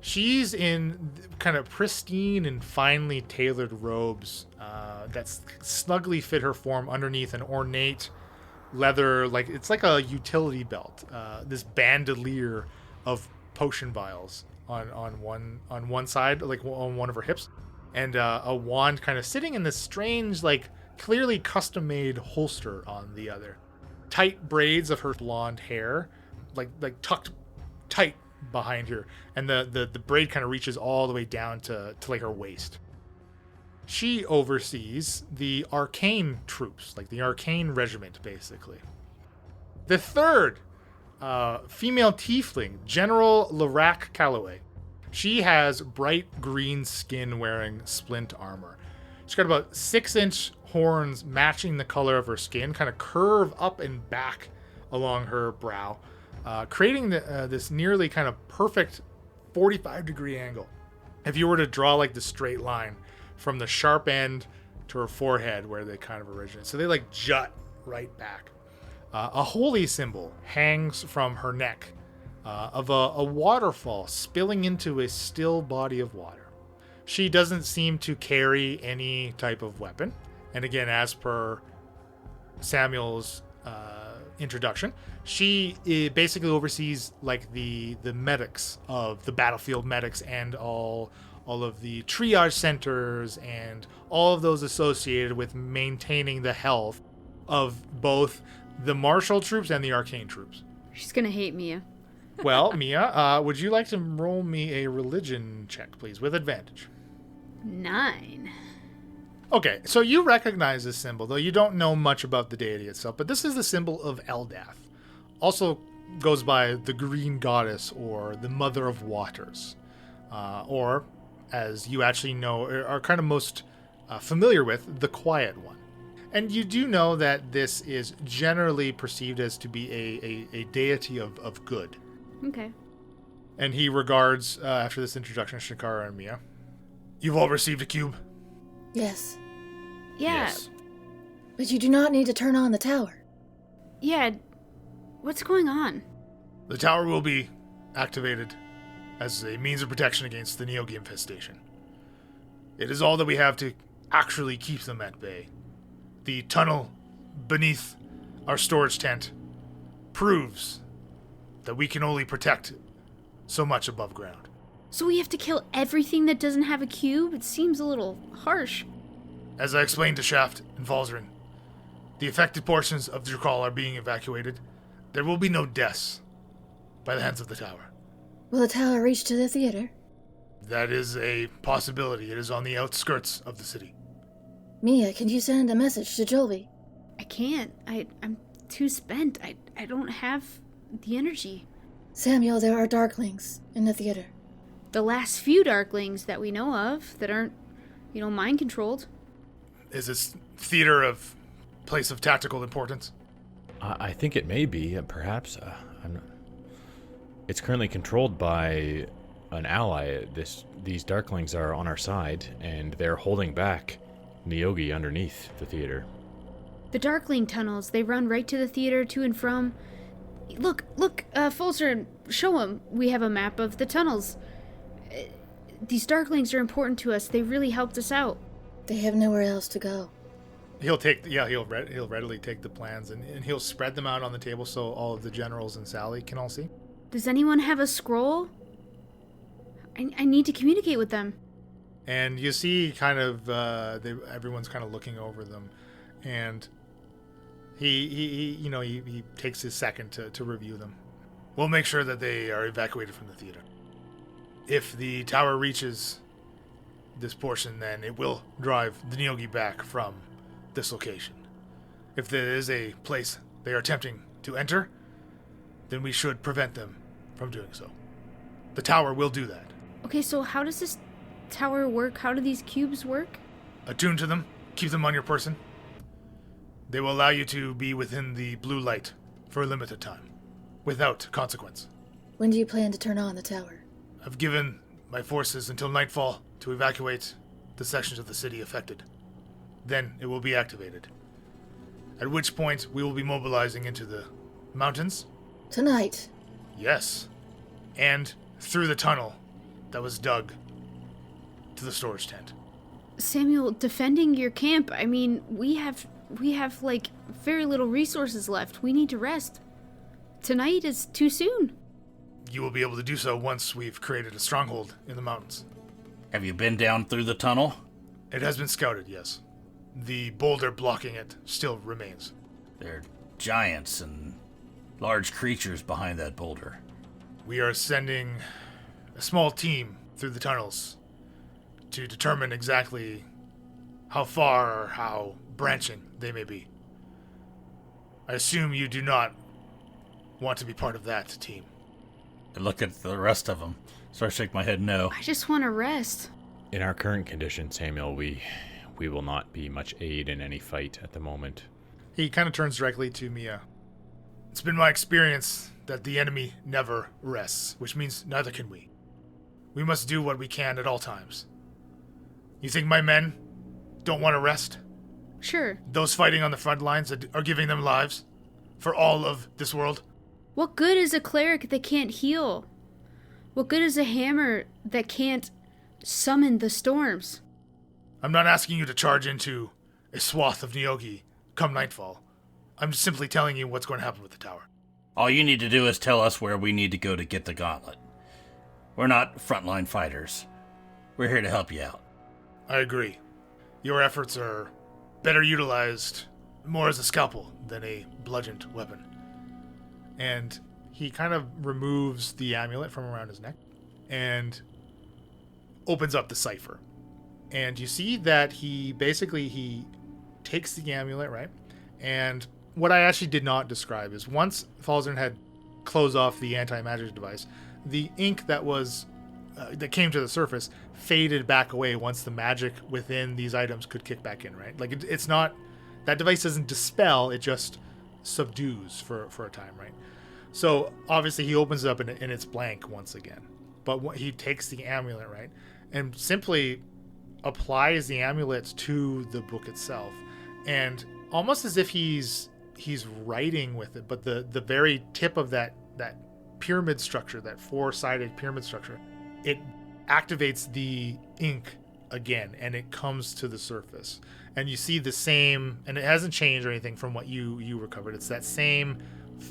She's in kind of pristine and finely tailored robes that snugly fit her form underneath an ornate leather, like it's like a utility belt. This bandolier of potion vials on one side, like on one of her hips, and a wand kind of sitting in this strange, like clearly custom-made holster on the other. Tight braids of her blonde hair, like tucked tight behind her, and the braid kind of reaches all the way down to like her waist. She oversees the arcane troops, like the arcane regiment, basically. The 3rd female tiefling, General Larac Calloway. She has bright green skin wearing splint armor. She's got about 6-inch horns matching the color of her skin, kind of curve up and back along her brow, creating this nearly kind of perfect 45-degree angle. If you were to draw like the straight line from the sharp end to her forehead where they kind of originate. So they like jut right back. A holy symbol hangs from her neck of a waterfall spilling into a still body of water. She doesn't seem to carry any type of weapon. And again, as per Samuel's introduction, she basically oversees like the medics of the battlefield medics and all of the triage centers and all of those associated with maintaining the health of both the martial troops and the arcane troops. She's gonna hate Mia. Well, Mia, would you like to roll me a religion check, please, with advantage? 9. Okay, so you recognize this symbol, though you don't know much about the deity itself, but this is the symbol of Eldath. Also goes by the Green Goddess or the Mother of Waters. Or, as you actually know, are kind of most familiar with, the Quiet One. And you do know that this is generally perceived as to be a deity of good. Okay. And he regards, after this introduction, Shakara and Mia. You've all received a cube? Yes. Yeah. Yes. But you do not need to turn on the tower. Yeah. What's going on? The tower will be activated as a means of protection against the Neogi infestation. It is all that we have to actually keep them at bay. The tunnel beneath our storage tent proves that we can only protect so much above ground. So we have to kill everything that doesn't have a cube? It seems a little harsh. As I explained to Shaft and Falzarin, the affected portions of Drakal are being evacuated. There will be no deaths by the hands of the tower. Will the tower reach to the theater? That is a possibility. It is on the outskirts of the city. Mia, can you send a message to Jovi? I can't. I'm too spent. I don't have the energy. Samuel, there are Darklings in the theater. The last few Darklings that we know of that aren't, mind controlled. Is this theater a place of tactical importance? I think it may be, perhaps. It's currently controlled by an ally. These Darklings are on our side, and they're holding back Nyogi underneath the theater. The Darkling tunnels, they run right to the theater, to and from. Look, Folster, show him. We have a map of the tunnels. These Darklings are important to us. They really helped us out. They have nowhere else to go. He'll readily take the plans and he'll spread them out on the table so all of the generals and Sally can all see. Does anyone have a scroll? I need to communicate with them. And you see kind of everyone's kind of looking over them, and he takes his second to review them. We'll make sure that they are evacuated from the theater. If the tower reaches this portion, then it will drive the Nyogi back from this location. If there is a place they are attempting to enter, then we should prevent them from doing so. The tower will do that. Okay, so how does this tower work? How do these cubes work? Attune to them, keep them on your person. They will allow you to be within the blue light for a limited time, without consequence. When do you plan to turn on the tower? I've given my forces until nightfall to evacuate the sections of the city affected. Then it will be activated. At which point we will be mobilizing into the mountains. Tonight? Yes. And through the tunnel that was dug to the storage tent. Samuel, defending your camp, I mean, we have like very little resources left. We need to rest. Tonight is too soon. You will be able to do so once we've created a stronghold in the mountains. Have you been down through the tunnel? It has been scouted, yes. The boulder blocking it still remains. There are giants and large creatures behind that boulder. We are sending a small team through the tunnels to determine exactly how far or how branching they may be. I assume you do not want to be part of that team. I look at the rest of them, so I shake my head no. I just want to rest. In our current condition, Samuel, we will not be much aid in any fight at the moment. He kind of turns directly to Mia. It's been my experience that the enemy never rests, which means neither can we. We must do what we can at all times. You think my men don't want to rest? Sure. Those fighting on the front lines that are giving them lives for all of this world? What good is a cleric that can't heal? What good is a hammer that can't summon the storms? I'm not asking you to charge into a swath of Nyogi come nightfall. I'm just simply telling you what's going to happen with the tower. All you need to do is tell us where we need to go to get the gauntlet. We're not frontline fighters. We're here to help you out. I agree. Your efforts are better utilized more as a scalpel than a bludgeoned weapon. And he kind of removes the amulet from around his neck and opens up the cipher. And you see that he takes the amulet, right? And what I actually did not describe is once Falzern had closed off the anti-magic device, the ink that was that came to the surface faded back away once the magic within these items could kick back in, right? Like it's not, that device doesn't dispel, it just subdues for a time, right? So obviously he opens it up and it's blank once again. But he takes the amulet, right, and simply applies the amulet to the book itself, and almost as if he's writing with it, but the very tip of that pyramid structure, that four-sided pyramid structure, it activates the ink again and it comes to the surface, and you see the same, and it hasn't changed or anything from what you recovered. It's that same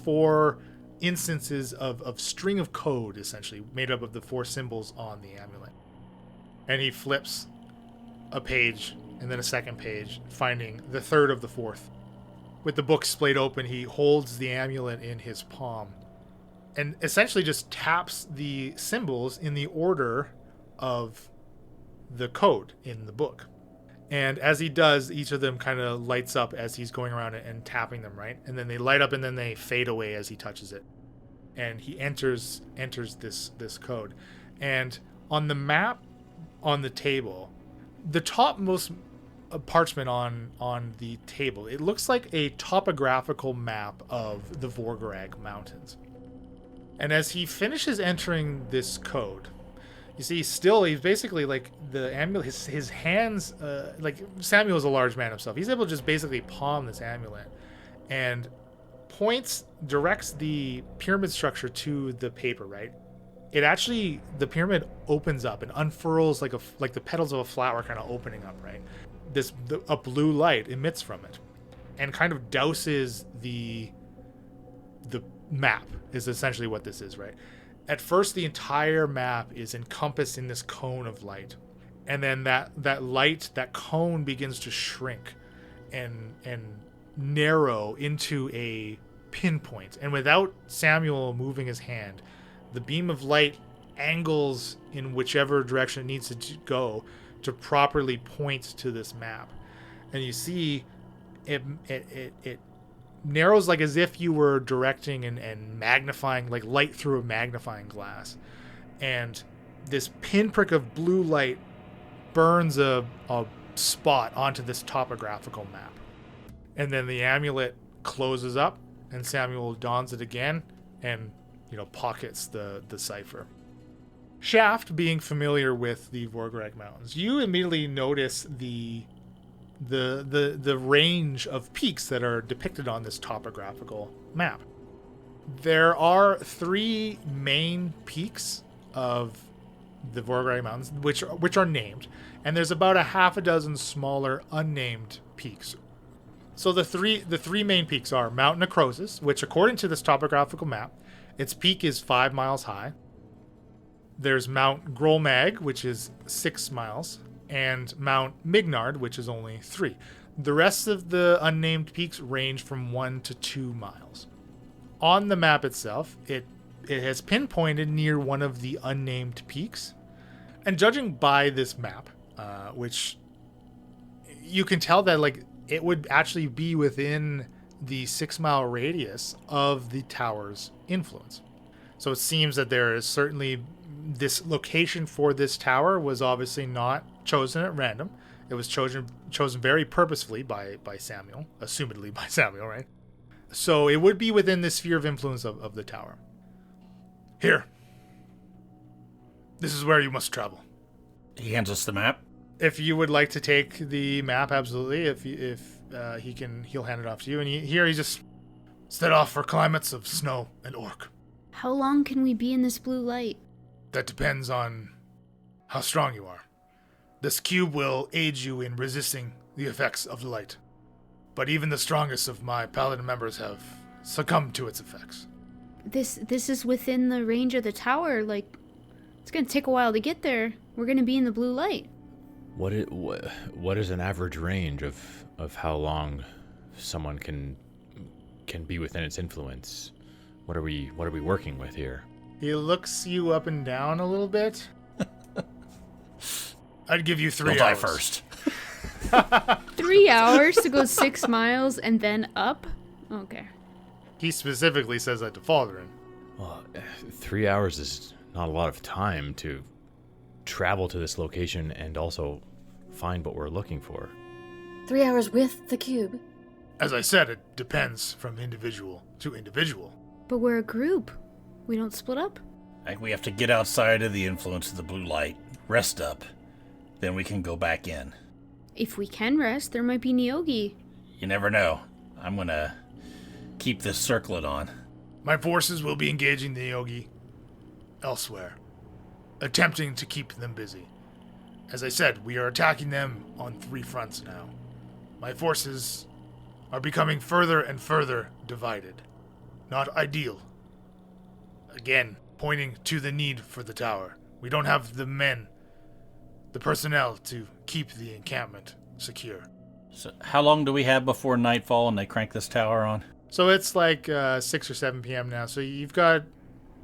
4 instances of string of code, essentially made up of the 4 symbols on the amulet. And he flips a page and then a second page, finding the third of the 4th. With the book splayed open, he holds the amulet in his palm and essentially just taps the symbols in the order of the code in the book. And as he does, each of them kind of lights up as he's going around and tapping them, right? And then they light up and then they fade away as he touches it. And he enters this code. And on the map on the table, the topmost parchment on the table, it looks like a topographical map of the Vorgarag Mountains. And as he finishes entering this code, you see, he's basically like the amulet, his hands, like Samuel's a large man himself. He's able to just basically palm this amulet and directs the pyramid structure to the paper, right? The pyramid opens up and unfurls like the petals of a flower kind of opening up, right? A blue light emits from it and kind of douses the map is essentially what this is, right? At first, the entire map is encompassed in this cone of light. And then that light, that cone begins to shrink and narrow into a pinpoint. And without Samuel moving his hand, the beam of light angles in whichever direction it needs to go to properly point to this map. And you see it narrows like as if you were directing and magnifying, like light through a magnifying glass. And this pinprick of blue light burns a spot onto this topographical map. And then the amulet closes up and Samuel dons it again and, pockets the cipher. Shaft, being familiar with the Vorgarag Mountains, you immediately notice the range of peaks that are depicted on this topographical map. There are 3 main peaks of the Vorgarag Mountains, which are named, and there's about a half a dozen smaller unnamed peaks. So the three main peaks are Mount Necrosis, which according to this topographical map, its peak is 5 miles high. There's Mount Grolmag, which is 6 miles, and Mount Mignard, which is only 3. The rest of the unnamed peaks range from 1 to 2 miles. On the map itself, it has pinpointed near one of the unnamed peaks. And judging by this map, which you can tell that like it would actually be within the 6-mile radius of the tower's influence. So it seems that there is certainly this location for this tower was obviously not chosen at random. It was chosen very purposefully by Samuel, assumedly by Samuel, right? So it would be within the sphere of influence of the tower. Here. This is where you must travel. He hands us the map. If you would like to take the map, absolutely. If he'll hand it off to you. And he just set off for climates of snow and orc. How long can we be in this blue light? That depends on how strong you are. This cube will aid you in resisting the effects of the light. But even the strongest of my Paladin members have succumbed to its effects. This is within the range of the tower. Like, it's gonna take a while to get there. We're gonna be in the blue light. What is an average range of how long someone can be within its influence? What are we working with here? He looks you up and down a little bit. I'd give you 3 You'll hours. die first. 3 hours to go 6 miles and then up? Okay. He specifically says that to Falderin. Well, 3 hours is not a lot of time to travel to this location and also find what we're looking for. 3 hours with the cube. As I said, it depends from individual to individual. But we're a group. We don't split up? I think we have to get outside of the influence of the blue light, rest up, then we can go back in. If we can rest, there might be Nyogi. You never know. I'm gonna keep this circlet on. My forces will be engaging the Yogi elsewhere, attempting to keep them busy. As I said, we are attacking them on 3 fronts now. My forces are becoming further and further divided. Not ideal. Again, pointing to the need for the tower. We don't have the men, the personnel to keep the encampment secure. So how long do we have before nightfall and they crank this tower on? So it's like 6 or 7 p.m. now. So you've got,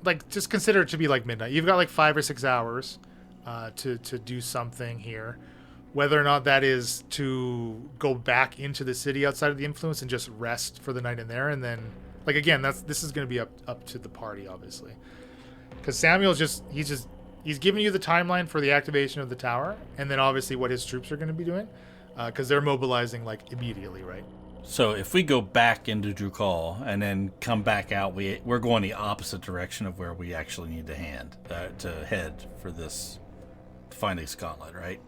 like, just consider it to be like midnight. You've got like 5 or 6 hours to do something here. Whether or not that is to go back into the city outside of the influence and just rest for the night in there, and then, like, again, this is going to be up to the party, obviously, because Samuel's he's giving you the timeline for the activation of the tower, and then obviously what his troops are going to be doing, because they're mobilizing like immediately, right? So if we go back into Drukal and then come back out, we're going the opposite direction of where we actually need to head for this, to find this gauntlet, right?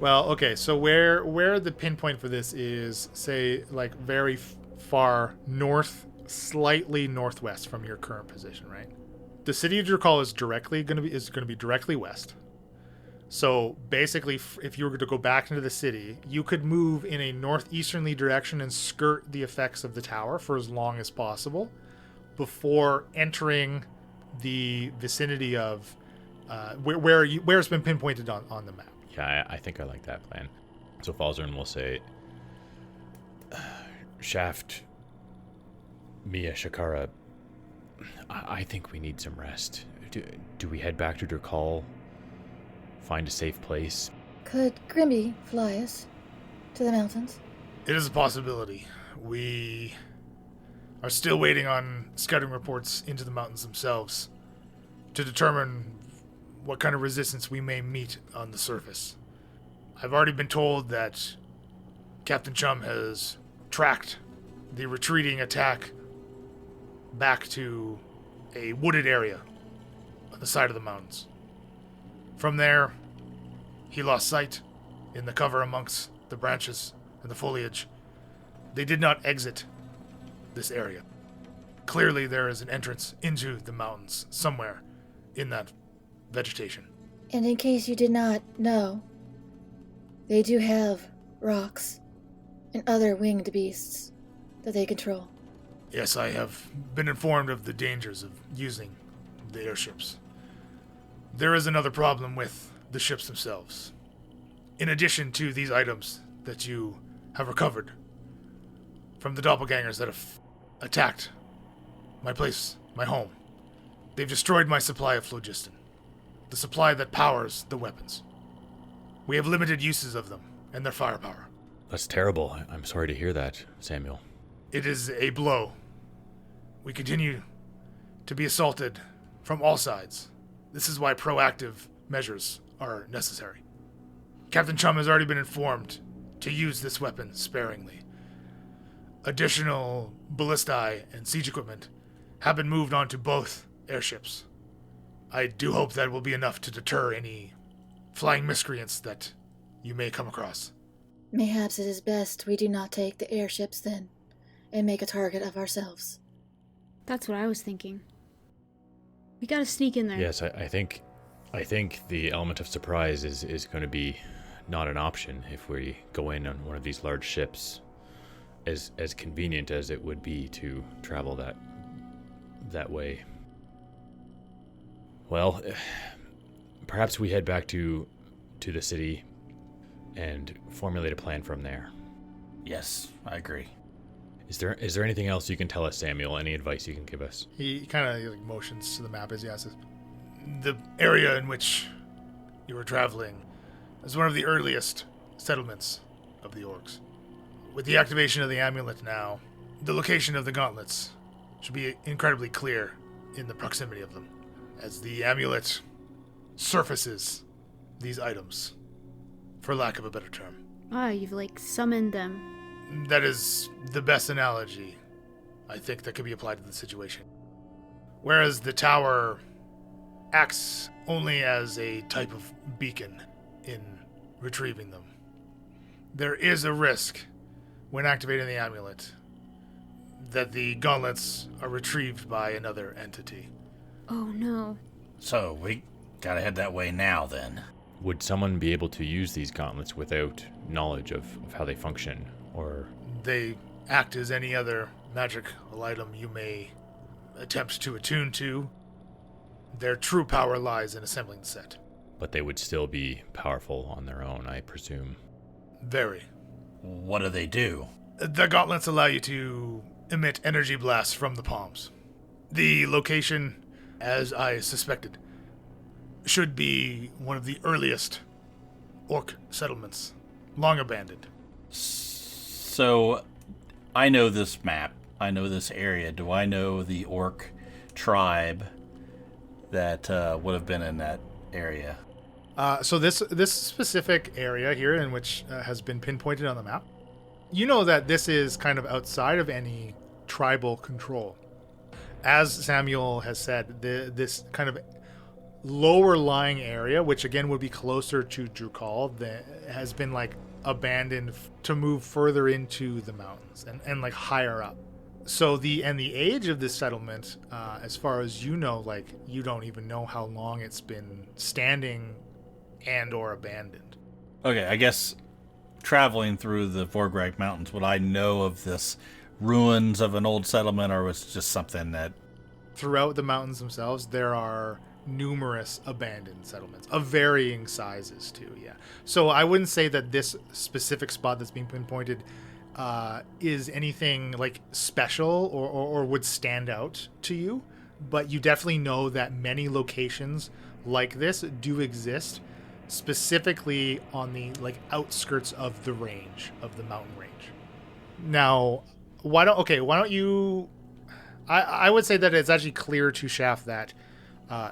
Well, okay, so where the pinpoint for this is, say, like very far north, slightly northwest from your current position, right? The city of Drukal is going to be directly west. So basically, if you were to go back into the city, you could move in a northeasterly direction and skirt the effects of the tower for as long as possible before entering the vicinity of where it's been pinpointed on the map. Yeah, I think I like that plan. So Falzern will say, Shaft, Mia, Shakara, I think we need some rest. Do we head back to Drukal? Find a safe place? Could Grimby fly us to the mountains? It is a possibility. We are still waiting on scouting reports into the mountains themselves to determine what kind of resistance we may meet on the surface. I've already been told that Captain Chum has tracked the retreating attack back to a wooded area on the side of the mountains. From there, he lost sight in the cover amongst the branches and the foliage. They did not exit this area. Clearly, there is an entrance into the mountains somewhere in that vegetation. And in case you did not know, they do have rocks and other winged beasts that they control. Yes, I have been informed of the dangers of using the airships. There is another problem with the ships themselves. In addition to these items that you have recovered from the doppelgangers that have attacked my place, my home, they've destroyed my supply of phlogiston, the supply that powers the weapons. We have limited uses of them and their firepower. That's terrible. I'm sorry to hear that, Samuel. It is a blow. We continue to be assaulted from all sides. This is why proactive measures are necessary. Captain Chum has already been informed to use this weapon sparingly. Additional ballistae and siege equipment have been moved onto both airships. I do hope that will be enough to deter any flying miscreants that you may come across. Mayhaps it is best we do not take the airships then, and make a target of ourselves. That's what I was thinking. We gotta sneak in there. Yes, I think the element of surprise is going to be not an option if we go in on one of these large ships. As convenient as it would be to travel that way. Well, perhaps we head back to the city and formulate a plan from there. Yes, I agree. Is there anything else you can tell us, Samuel? Any advice you can give us? He kind of motions to the map as he asks. The area in which you were traveling is one of the earliest settlements of the orcs. With the activation of the amulet now, the location of the gauntlets should be incredibly clear in the proximity of them, as the amulet surfaces these items, for lack of a better term. Ah, you've summoned them. That is the best analogy, I think, that could be applied to the situation. Whereas the tower acts only as a type of beacon in retrieving them. There is a risk, when activating the amulet, that the gauntlets are retrieved by another entity. Oh no. So, we gotta head that way now, then. Would someone be able to use these gauntlets without knowledge of how they function, or... They act as any other magical item you may attempt to attune to. Their true power lies in assembling the set. But they would still be powerful on their own, I presume. Very. What do they do? The gauntlets allow you to emit energy blasts from the palms. The location, as I suspected, should be one of the earliest orc settlements, long abandoned. So, I know this map. I know this area. Do I know the orc tribe that would have been in that area? So this specific area here, in which has been pinpointed on the map, you know that this is kind of outside of any tribal control. As Samuel has said, this kind of lower lying area, which again would be closer to Drukal, has been like abandoned to move further into the mountains and like higher up. So the age of this settlement, as far as you know, like you don't even know how long it's been standing and or abandoned. Okay, I guess traveling through the Vorgrag Mountains, would I know of this ruins of an old settlement, or was it just something that... Throughout the mountains themselves, there are numerous abandoned settlements of varying sizes too, yeah. So I wouldn't say that this specific spot that's being pinpointed is anything like special or would stand out to you, but you definitely know that many locations like this do exist, specifically on the like outskirts of the range, of the mountain range. Now, why don't you... I would say that it's actually clear to Shaft that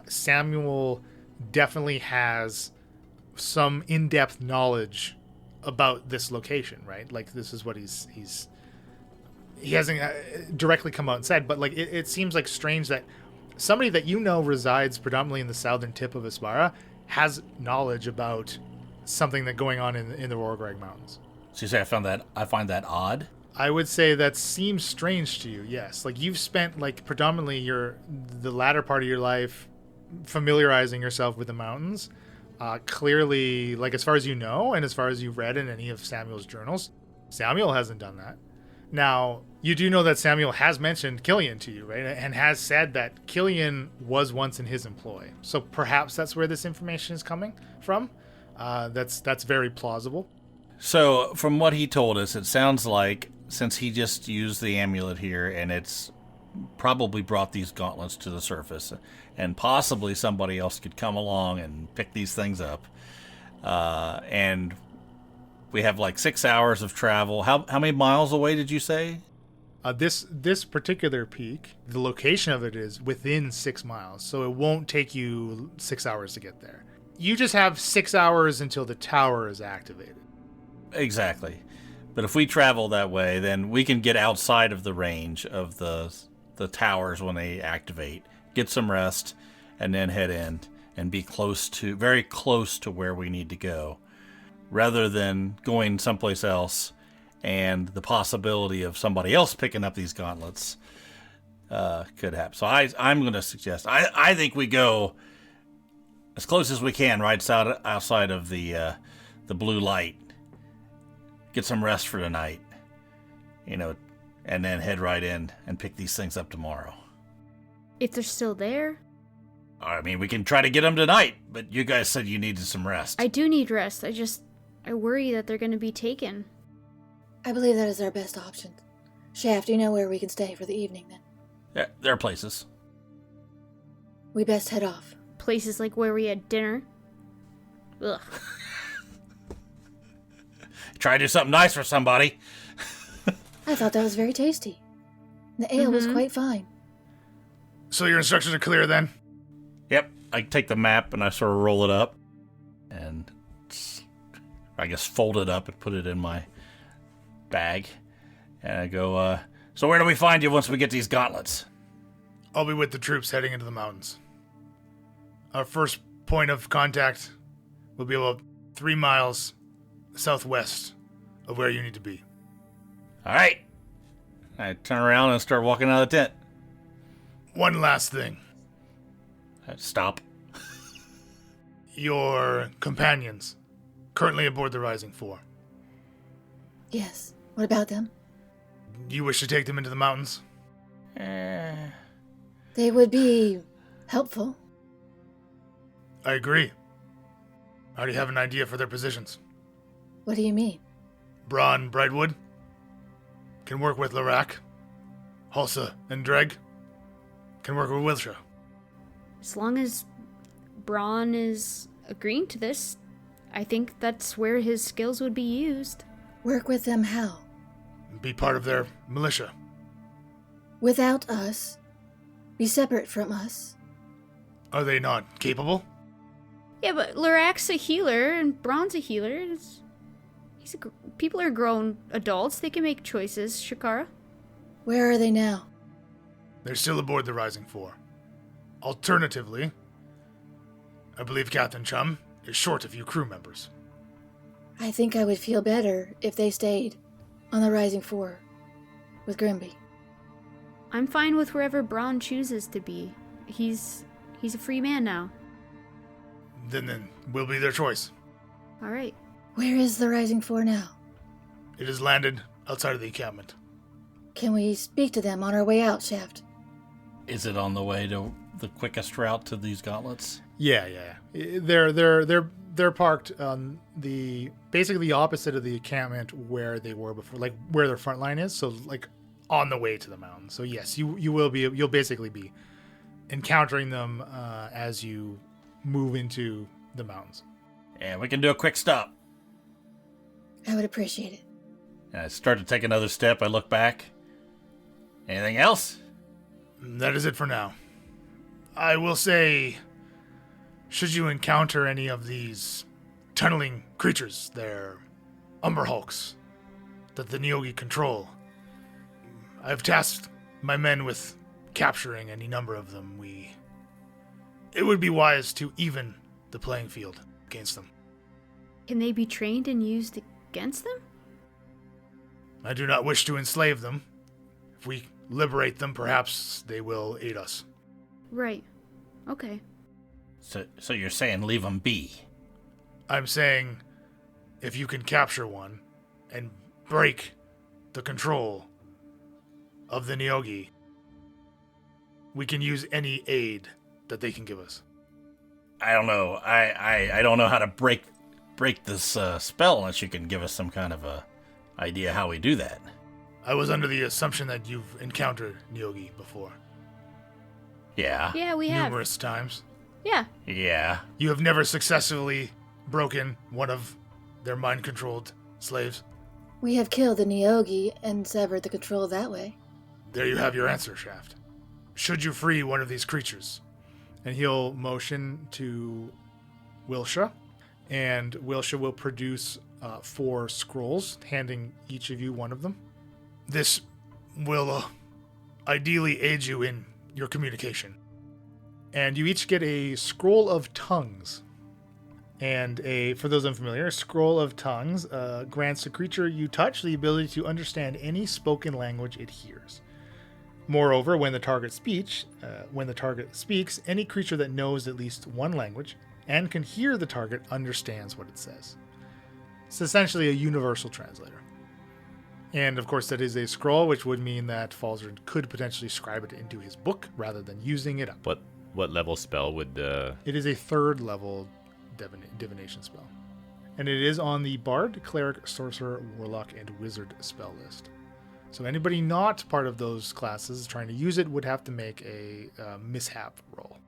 Samuel definitely has some in-depth knowledge about this location, right? Like this is what he hasn't directly come out and said, but like it seems like strange that somebody that you know resides predominantly in the southern tip of Aspara has knowledge about something that's going on in the Vorgrag Mountains. So you say I find that odd? I would say that seems strange to you, yes. Like you've spent like predominantly the latter part of your life familiarizing yourself with the mountains. Clearly, like as far as you know and as far as you've read in any of Samuel's journals, Samuel hasn't done that. Now, you do know that Samuel has mentioned Killian to you, right? And has said that Killian was once in his employ. So perhaps that's where this information is coming from. That's very plausible. So, from what he told us, it sounds like since he just used the amulet here and it's probably brought these gauntlets to the surface, and possibly somebody else could come along and pick these things up. And we have like 6 hours of travel. How many miles away did you say? This particular peak, the location of it is within 6 miles, so it won't take you 6 hours to get there. You just have 6 hours until the tower is activated. Exactly. But if we travel that way, then we can get outside of the range of the towers when they activate, get some rest, and then head in and be very close to where we need to go, rather than going someplace else and the possibility of somebody else picking up these gauntlets could happen. So I'm going to suggest, I think we go as close as we can right outside of the blue light, get some rest for tonight, and then head right in and pick these things up tomorrow. If they're still there? I mean, we can try to get them tonight, but you guys said you needed some rest. I do need rest. I worry that they're going to be taken. I believe that is our best option. Shaft, do you know where we can stay for the evening then? Yeah, there are places. We best head off. Places like where we had dinner? Ugh. Try to do something nice for somebody. I thought that was very tasty. The ale was quite fine. So your instructions are clear then? Yep. I take the map and I sort of roll it up and I guess fold it up and put it in my bag. And I go, so where do we find you once we get these gauntlets? I'll be with the troops heading into the mountains. Our first point of contact will be about 3 miles southwest of where you need to be. All right. I turn around and start walking out of the tent. One last thing. Stop. Your companions, currently aboard the Rising Four. Yes. What about them? Do you wish to take them into the mountains? They would be helpful. I agree. I already have an idea for their positions. What do you mean? Braun Brightwood can work with Larak. Hulsa and Dreg can work with Wilsha. As long as Braun is agreeing to this, I think that's where his skills would be used. Work with them how? Be part of their militia. Without us? Be separate from us? Are they not capable? Yeah, but Lurac's a healer and Braun's a healer. People are grown adults. They can make choices, Shakara. Where are they now? They're still aboard the Rising Four. Alternatively, I believe Captain Chum is short a few crew members. I think I would feel better if they stayed on the Rising Four with Grimby. I'm fine with wherever Braun chooses to be. He's a free man now. Then will be their choice. All right. Where is the Rising Four now? It has landed outside of the encampment. Can we speak to them on our way out, Shaft? Is it on the way to the quickest route to these gauntlets? Yeah. They're parked on basically the opposite of the encampment where they were before, like where their front line is. So like on the way to the mountain. So yes, you'll basically be encountering them as you move into the mountains. Yeah, we can do a quick stop. I would appreciate it. And I start to take another step. I look back. Anything else? That is it for now. I will say, should you encounter any of these tunneling creatures, they're Umber Hulks, that the Neogi control, I've tasked my men with capturing any number of them. It would be wise to even the playing field against them. Can they be trained and used against them? I do not wish to enslave them. If we liberate them, perhaps they will aid us. Right. Okay. So you're saying leave them be? I'm saying, if you can capture one and break the control of the Neogi, we can use any aid that they can give us. I don't know. I don't know how to break this spell unless you can give us some kind of a idea how we do that. I was under the assumption that you've encountered Neogi before. Yeah. Yeah, we have. Numerous times. Yeah. Yeah. You have never successfully broken one of their mind-controlled slaves. We have killed the Neogi and severed the control that way. There you have your answer, Shaft. Should you free one of these creatures? And he'll motion to Wilsha, and Wilsha will produce 4 scrolls, handing each of you one of them. This will ideally aid you in your communication. And you each get a scroll of tongues. And for those unfamiliar, a scroll of tongues grants the creature you touch the ability to understand any spoken language it hears. Moreover, when the target speaks, any creature that knows at least one language and can hear the target understands what it says. It's essentially a universal translator. And of course, that is a scroll, which would mean that Falzern could potentially scribe it into his book rather than using it up. What level spell would the... It is a 3rd level divination spell. And it is on the Bard, Cleric, Sorcerer, Warlock, and Wizard spell list. So anybody not part of those classes trying to use it would have to make a mishap roll.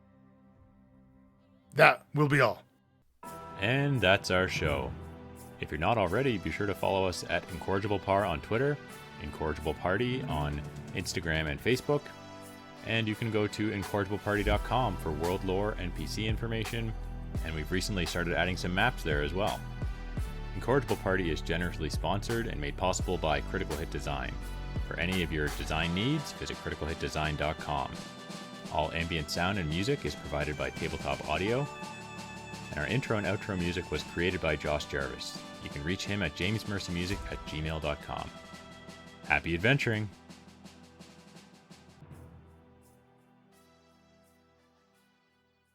That will be all. And that's our show. If you're not already, be sure to follow us at Incorrigible Par on Twitter, Incorrigible Party on Instagram and Facebook, and you can go to incorrigibleparty.com for world lore and PC information, and we've recently started adding some maps there as well. Incorrigible Party is generously sponsored and made possible by Critical Hit Design. For any of your design needs, visit criticalhitdesign.com. All ambient sound and music is provided by Tabletop Audio, and our intro and outro music was created by Josh Jarvis. You can reach him at jamesmercymusic@gmail.com. Happy adventuring!